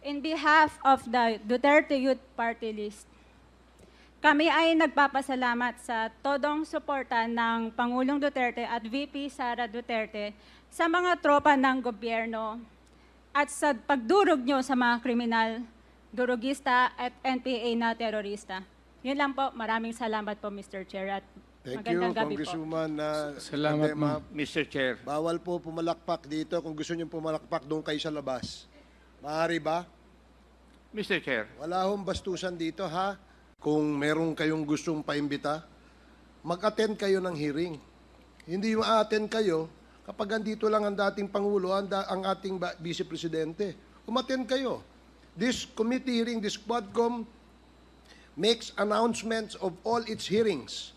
In behalf of the Duterte Youth Party List, kami ay nagpapasalamat sa todong suporta ng Pangulong Duterte at VP Sara Duterte sa mga tropa ng gobyerno at sa pagdurog nyo sa mga kriminal, durugista at NPA na terorista. Yun lang po. Maraming salamat po, Mr. Chair. At Thank you, magandang gabi po. Congresswoman. Salamat, ma'am. Mr. Chair. Bawal po pumalakpak dito. Kung gusto niyo pumalakpak, doon kayo sa labas. Maaari ba? Mr. Chair. Wala hong bastusan dito, ha? Kung meron kayong gustong paimbita, mag-attend kayo ng hearing. Hindi yung a-attend kayo kapag andito lang ang dating Pangulo, ang ating Vice Presidente. Umattend kayo. This committee hearing, this Quadcom, makes announcements of all its hearings.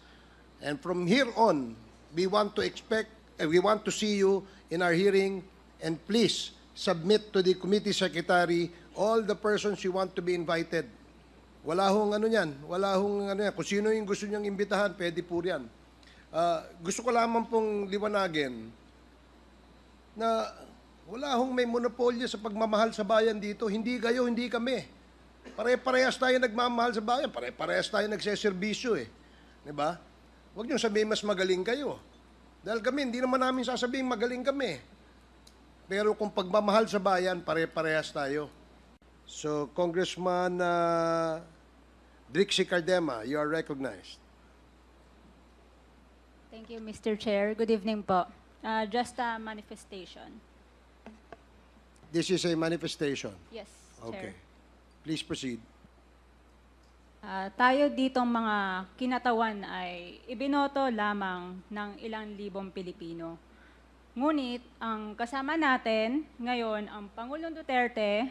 And from here on, we want to see you in our hearing, and please submit to the committee secretary all the persons you want to be invited. Wala hong ano yan. Wala hong ano yan. Kung sino yung gusto niyang imbitahan, pwede po yan. Gusto ko lamang pong liwanagin na wala hong may monopolyo sa pagmamahal sa bayan dito. Hindi kayo, hindi kami. Pare-parehas tayo nagmamahal sa bayan. Pare-parehas tayo nagseserbisyo eh. Diba? Huwag niyong sabihin mas magaling kayo. Dahil kami, hindi naman namin sasabihin magaling kami. Pero kung pagmamahal sa bayan, pare-parehas tayo. So, Congressman Drixie Cardema, you are recognized. Thank you, Mr. Chair. Good evening po. Just a manifestation. This is a manifestation. Yes, Okay. Chair. Please proceed. Tayo ditong mga kinatawan ay ibinoto lamang ng ilang libong Pilipino. Ngunit ang kasama natin ngayon ang Pangulong Duterte,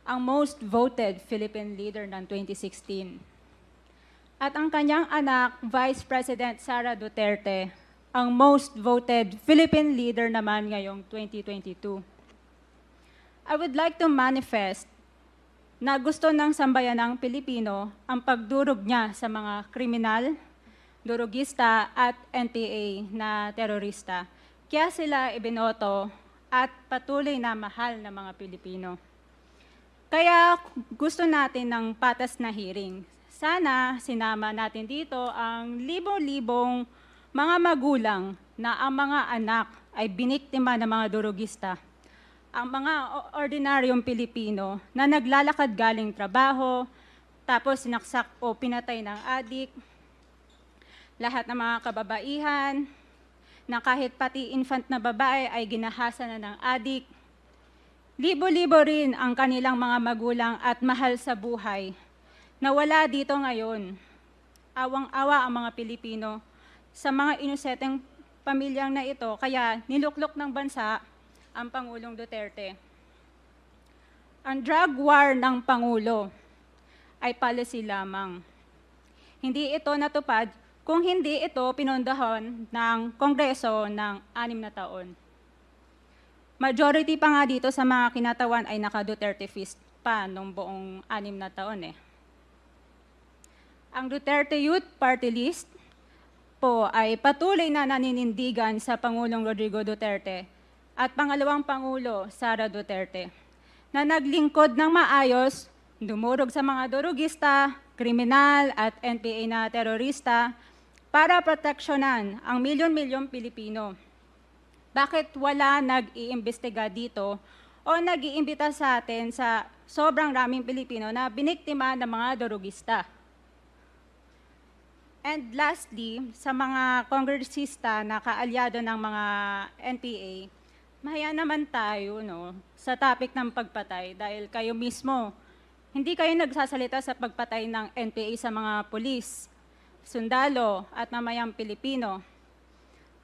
ang most voted Philippine leader ng 2016. At ang kanyang anak, Vice President Sara Duterte, ang most voted Philippine leader naman ngayong 2022. I would like to manifest na gusto ng sambayanang Pilipino ang pagdurog niya sa mga kriminal, durugista at NPA na terorista. Kaya sila ibinoto at patuloy na mahal ng mga Pilipino. Kaya gusto natin ng patas na hearing. Sana sinama natin dito ang libo-libong mga magulang na ang mga anak ay biniktima ng mga durugista. Ang mga ordinaryong Pilipino na naglalakad galing trabaho, tapos sinaksak o pinatay ng adik, lahat ng mga kababaihan, na kahit pati infant na babae ay ginahasa na ng adik. Libo-libo rin ang kanilang mga magulang at mahal sa buhay na wala dito ngayon. Awang-awa ang mga Pilipino sa mga inuseteng pamilyang na ito, kaya niluklok ng bansa ang Pangulong Duterte. Ang drug war ng Pangulo ay policy lamang. Hindi ito natupad kung hindi ito pinondohan ng Kongreso ng 6 na taon. Majority pa nga dito sa mga kinatawan ay naka-Duterte fist pa nung buong 6 na taon eh. Ang Duterte Youth Party List po ay patuloy na naninindigan sa Pangulong Rodrigo Duterte at pangalawang Pangulo, Sara Duterte, na naglingkod ng maayos, dumurog sa mga durugista, kriminal at NPA na terorista para proteksyonan ang milyon-milyong Pilipino. Bakit wala nag-iimbestiga dito o nag-iimbita sa atin sa sobrang raming Pilipino na biniktima ng mga durugista? And lastly, sa mga kongresista na kaalyado ng mga NPA, mahaya naman tayo sa topic ng pagpatay dahil kayo mismo, hindi kayo nagsasalita sa pagpatay ng NPA sa mga pulis, sundalo at mamayang Pilipino.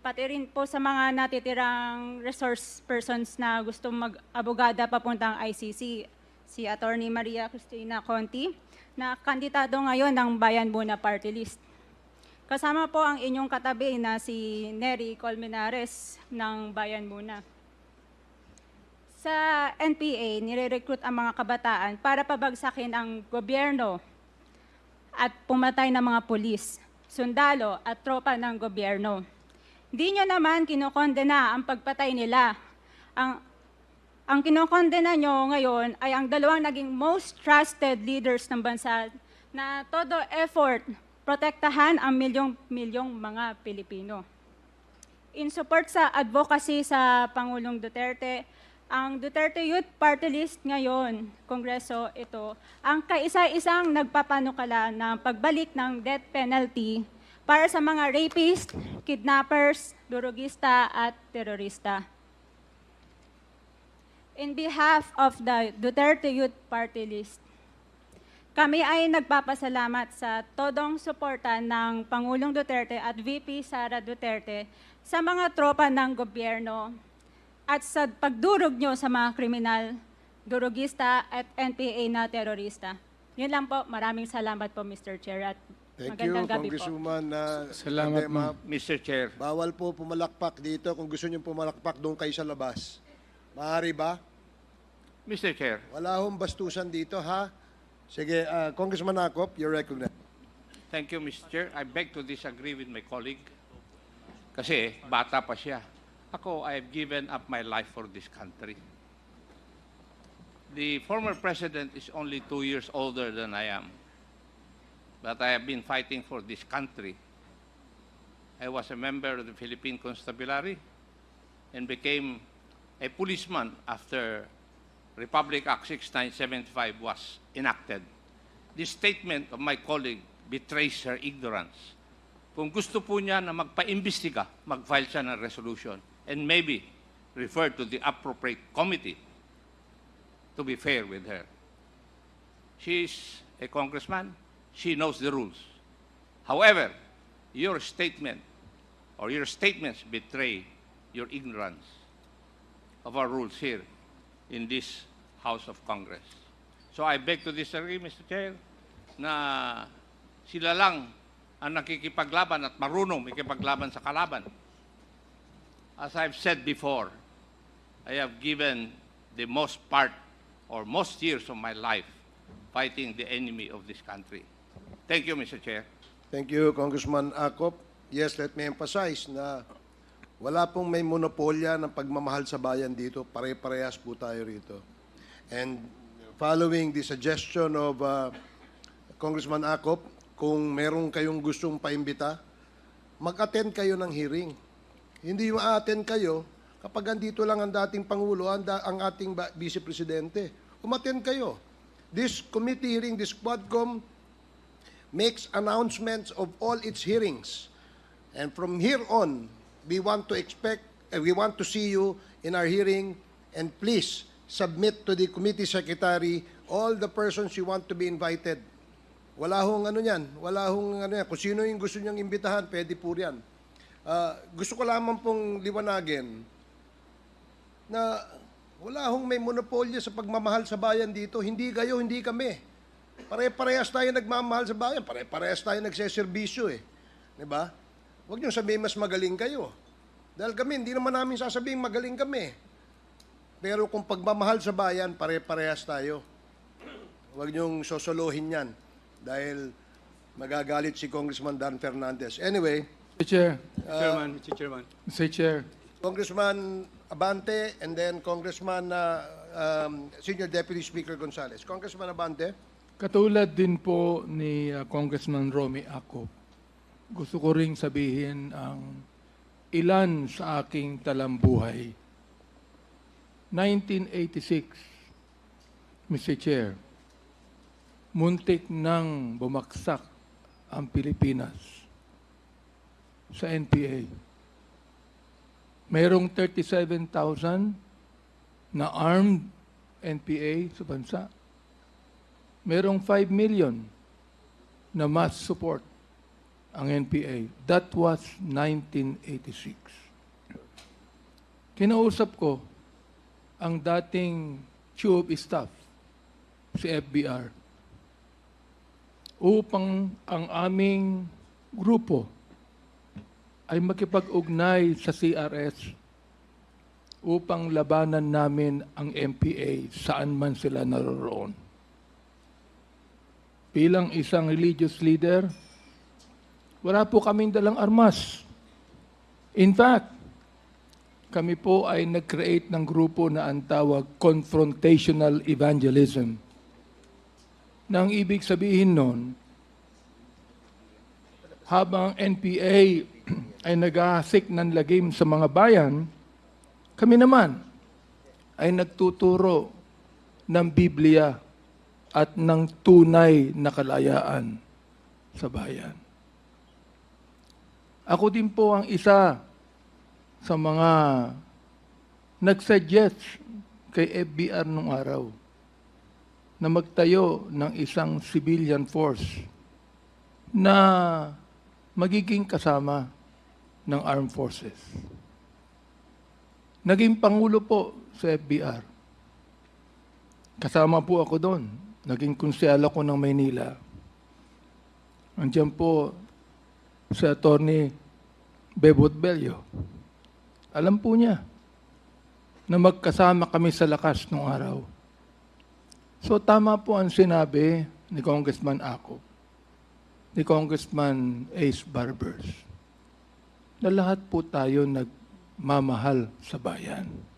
Pati rin po sa mga natitirang resource persons na gustong mag-abogada papuntang ICC, si Attorney Maria Cristina Conti, na kandidato ngayon ng Bayan Muna Party List. Kasama po ang inyong katabi na si Nery Colmenares ng Bayan Muna. Sa NPA, nire-recruit ang mga kabataan para pabagsakin ang gobyerno at pumatay ng mga pulis, sundalo at tropa ng gobyerno. Di nyo naman kinokondena ang pagpatay nila. Ang ang kinokondena nyo ngayon ay ang dalawang naging most trusted leaders ng bansa na todo effort protektahan ang milyong-milyong mga Pilipino. In support sa advocacy sa Pangulong Duterte, ang Duterte Youth Party List ngayon, Kongreso, ito, ang kaisa-isang nagpapanukala ng pagbalik ng death penalty para sa mga rapist, kidnappers, durugista at terorista. In behalf of the Duterte Youth Party List, kami ay nagpapasalamat sa todong suporta ng Pangulong Duterte at VP Sara Duterte sa mga tropa ng gobyerno at sa pagdurog nyo sa mga kriminal, durugista at NPA na terorista. Yun lang po. Maraming salamat po, Mr. Chair. At Thank you, magandang gabi po. Congresswoman. Salamat, ma'am. Mr. Chair, Bawal po pumalakpak dito. Kung gusto niyo pumalakpak, doon kayo sa labas. Maaari ba? Mr. Chair, Wala hong bastusan dito, ha? Sige, Congressman Acop, you're recognized. thank you, Mr. Chair. I beg to disagree with my colleague. Kasi bata pa siya. Ako, I have given up my life for this country. The former president is only 2 years older than I am. But I have been fighting for this country. I was a member of the Philippine Constabulary and became a policeman after Republic Act 6975 was enacted. This statement of my colleague betrays her ignorance. Kung gusto po niya na magpa-imbestiga, mag-file siya ng resolution and maybe refer to the appropriate committee to be fair with her. She's a congressman. She knows the rules. However, your statement or your statements betray your ignorance of our rules here in this House of Congress. So I beg to disagree, Mr. Chair, na sila lang ang nakikipaglaban at marunong makipaglaban sa kalaban. As I've said before, I have given the most part or most years of my life fighting the enemy of this country. Thank you, Mr. Chair. Thank you, Congressman Acop. Yes, let me emphasize na wala pong may monopolya ng pagmamahal sa bayan dito. Pare-parehas po tayo rito. And following the suggestion of Congressman Acop, kung meron kayong gustong paimbita, mag-attend kayo ng hearing. Hindi ma-attend kayo kapag andito lang ang dating Pangulo, ang ating Vice Presidente. Umattend kayo. This committee hearing, this Quadcom, makes announcements of all its hearings. And from here on, we want to see you in our hearing, and please submit to the committee secretary all the persons you want to be invited. Wala hong ano yan, kung sino yung gusto niyang imbitahan, pwede po yan. Gusto ko lamang pong liwanagin na wala hong may monopolya sa pagmamahal sa bayan dito. Hindi kayo, hindi kami. Pare-parehas tayo nagmamahal sa bayan. Pare-parehas tayo nagseserbisyo eh. Diba? Huwag niyo sabihin mas magaling kayo. Dahil kami, hindi naman namin sasabihin magaling kami. Pero kung pagmamahal sa bayan, pare-parehas tayo. Huwag niyong sosolohin yan. Dahil magagalit si Congressman Dan Fernandez. Anyway, Mr. Chair, Mr. Chairman. Mr. Chair, Congressman Abante and then Congressman Senior Deputy Speaker Gonzales. Congressman Abante. katulad din po ni Congressman Romy Acop, gusto ko ring sabihin ang ilan sa aking talambuhay. 1986, Mr. Chair, muntik nang bumagsak ang Pilipinas sa NPA. Mayroong 37,000 na armed NPA sa bansa. Mayroong 5 million na mass support ang NPA. That was 1986. Kinausap ko ang dating chief of staff, si FBR, upang ang aming grupo ay makipag-ugnay sa CRS upang labanan namin ang NPA saan man sila naroroon. Bilang isang religious leader, wala po kaming dalang armas. In fact, kami po ay nag-create ng grupo na ang tawag Confrontational Evangelism. Na ang ibig sabihin nun, habang NPA ay naghahasik ng lagim sa mga bayan, kami naman ay nagtuturo ng Biblia at ng tunay na kalayaan sa bayan. Ako din po ang isa sa mga nag-suggest kay FBR nung araw na magtayo ng isang civilian force na magiging kasama ng armed forces. Naging pangulo po sa FBR. Kasama po ako doon. Naging konsyal ako ng Maynila. Andiyan po si Atty. Bebot Bello. Alam po niya na magkasama kami sa lakas nung araw. So tama po ang sinabi ni Congressman Acop, ni Congressman Ace Barbers, na lahat po tayo nagmamahal sa bayan.